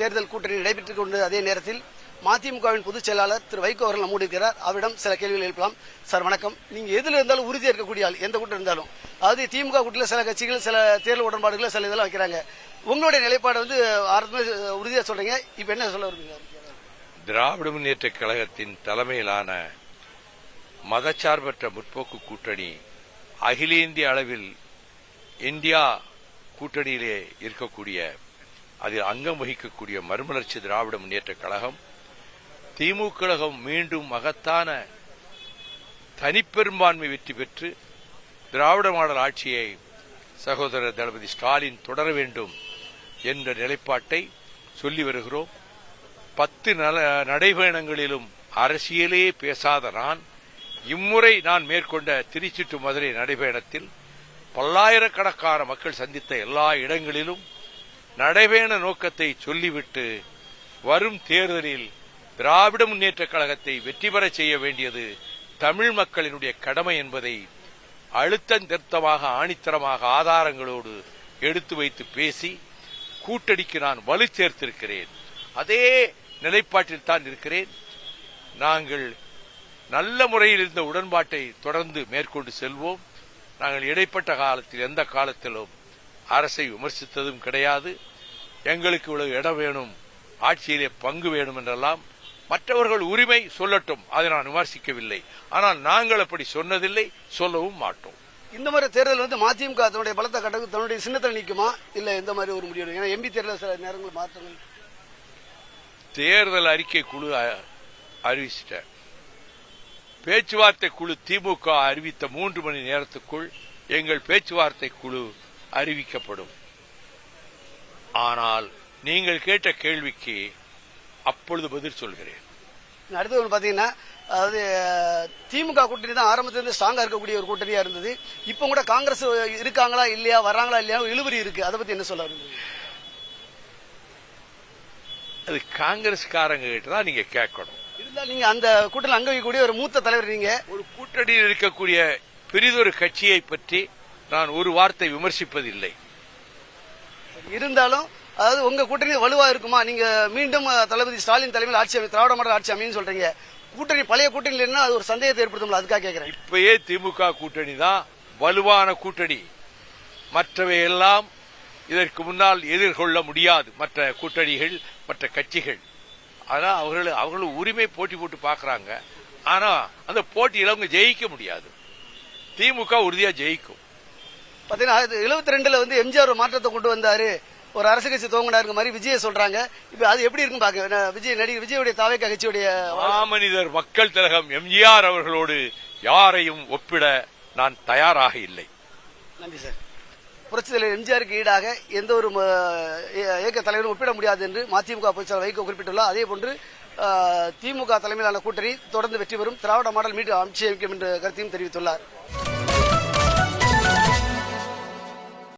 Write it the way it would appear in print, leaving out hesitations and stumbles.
தேர்தல் கூட்டணி நடைபெற்றுக் கொண்டு அதே நேரத்தில் மதிமுகவின் பொதுச் செயலாளர் திரு வைகோ அவர்கள் நம்மோடு இருக்கிறார். அவரிடம் சில கேள்விகள் எழுப்பலாம். சார் வணக்கம். நீங்க எதுல இருந்தாலும் உறுதியா இருக்கக்கூடிய ஆள், எந்த கூட்டம் இருந்தாலும், அதாவது திமுக கூட்டத்தில் சில கட்சிகள் சில தேர்தல் உடன்பாடுகளை சில இதெல்லாம் வைக்கிறாங்க. உங்களுடைய நிலைப்பாடு உறுதியா சொல்றீங்க. இப்ப என்ன சொல்ல வருவீங்க? திராவிட முன்னேற்ற கழகத்தின் தலைமையிலான மதச்சார்பற்ற முற்போக்கு கூட்டணி அகில இந்திய அளவில் இந்தியா கூட்டணியிலே இருக்கக்கூடிய, அதில் அங்கம் வகிக்கக்கூடிய மறுமலர்ச்சி திராவிட முன்னேற்ற கழகம், திமுக கழகம் மீண்டும் மகத்தான தனிப்பெரும்பான்மை வெற்றி பெற்று திராவிட மாடல் ஆட்சியை சகோதரர் தளபதி ஸ்டாலின் தொடர வேண்டும் என்ற நிலைப்பாட்டை சொல்லி வருகிறோம். 10 நடைபயணங்களிலும் அரசியலே பேசாத நான் இம்முறை நான் மேற்கொண்ட திருச்சி டு மதுரை நடைபயணத்தில் பல்லாயிரக்கணக்கான மக்கள் சந்தித்த எல்லா இடங்களிலும் நடைபயண நோக்கத்தை சொல்லிவிட்டு வரும் தேர்தலில் திராவிட முன்னேற்ற கழகத்தை வெற்றி பெற செய்ய வேண்டியது தமிழ் மக்களினுடைய கடமை என்பதை அழுத்தந்திருத்தமாக ஆணித்தரமாக ஆதாரங்களோடு எடுத்து வைத்து பேசி கூட்டணிக்கு நான் வலு சேர்த்திருக்கிறேன். அதே நிலைப்பாட்டில் தான் இருக்கிறேன். நாங்கள் நல்ல முறையில் இருந்த உடன்பாட்டை தொடர்ந்து மேற்கொண்டு செல்வோம். நாங்கள் இடைப்பட்ட காலத்தில் எந்த காலத்திலும் அரசை விமர்சித்ததும் கிடையாது. எங்களுக்கு இவ்வளவு இடம் வேணும், ஆட்சியிலே பங்கு வேணும் என்றெல்லாம் மற்றவர்கள் உரிமை சொல்லட்டும், அதை நான் விமர்சிக்கவில்லை. ஆனால் நாங்கள் அப்படி சொன்னதில்லை, சொல்லவும் மாட்டோம். இந்த மாதிரி தேர்தல் மதிமுக தன்னுடைய பலத்தை கட்ட தன்னுடைய சின்னத்தில் நிற்குமா, இல்ல இந்த மாதிரி ஒரு முடிவு? ஏன்னா எம்பி தேர்தல் சில நேரங்கள் மாற்றங்கள். தேர்தல் அறிக்கை குழு அறிவிச்சிட்ட, பேச்சுவார்த்தை குழு திமுக அறிவித்த 3 மணி நேரத்துக்குள் எங்கள் பேச்சுவார்த்தை குழு அறிவிக்கப்படும். ஆனால் நீங்கள் கேட்ட கேள்விக்கு அப்பொழுது பதில் சொல்கிறேன். அடுத்து பாத்தீங்கன்னா, அதாவது திமுக கூட்டணி தான் ஆரம்பத்திலிருந்து ஸ்ட்ராங்கா இருக்கக்கூடிய ஒரு கூட்டணியா இருந்தது. இப்ப கூட காங்கிரஸ் இருக்காங்களா இல்லையா, வர்றாங்களா இல்லையா, இழுபறி இருக்கு. அதை பத்தி என்ன சொல்ல வருது? அது காங்கிரஸ்காரங்க கிட்ட தான் நீங்க கேட்கணும். இருந்தாலும் நீங்க அந்த கூட்டணியில் அங்க வைக்கக்கூடிய ஒரு மூத்த தலைவர், நீங்க ஒரு கூட்டணியில் இருக்கக்கூடிய பெரிதொரு கட்சியை பற்றி நான் ஒரு வார்த்தை விமர்சிப்பதில்லை. இருந்தாலும் அதாவது உங்க கூட்டணி வலுவா இருக்குமா? நீங்க மீண்டும் தளபதி ஸ்டாலின் தலைமையில் ஆட்சி திராவிட மாடல் ஆட்சி அமையும் சொல்றீங்க. கூட்டணி பழைய கூட்டணி இல்லைன்னா அது ஒரு சந்தேகத்தை ஏற்படுத்தும். அதுக்காக கேட்கிறேன். இப்பயே திமுக கூட்டணி தான் வலுவான கூட்டணி. மற்றவை எல்லாம் இதற்கு முன்னால் எதிர்கொள்ள முடியாது. மற்ற கூட்டணிகள், மற்ற கட்சிகள், ஆனா அவர்கள் உரிமை போட்டி போட்டு பாக்குறாங்க. ஆனா அந்த போட்டியில அவங்க ஜெயிக்க முடியாது. திமுக உறுதியா ஜெயிக்கும். பாத்தீங்கன்னா 72ல எம்ஜிஆர் ஒரு மாற்றத்தை கொண்டு வந்தாரு, ஒரு அரசு கட்சி துவங்கினாரு மாதிரி விஜய சொல்றாங்க. இப்ப அது எப்படி இருக்குன்னு பாக்க, நடிகர் விஜயுடைய தாவேகா கட்சியுடைய மாமனிதர் மக்கள் திலகம் எம்ஜிஆர் அவர்களோடு யாரையும் ஒப்பிட நான் தயாராக இல்லை. நன்றி சார். புரட்சி தலைவர் எம்ஜிஆருக்கு ஈடாக எந்த ஒரு இயக்க தலைவரும் ஒப்பிட முடியாது என்று மதிமுக பொதுச் செயலாளர் வைகோ குறிப்பிட்டுள்ளார். அதே போன்று திமுக தலைமையிலான கூட்டணி தொடர்ந்து வெற்றி பெறும், திராவிட மாடல் மீண்டும் ஆட்சி அமைக்கும் என்ற கருத்தையும் தெரிவித்துள்ளார்.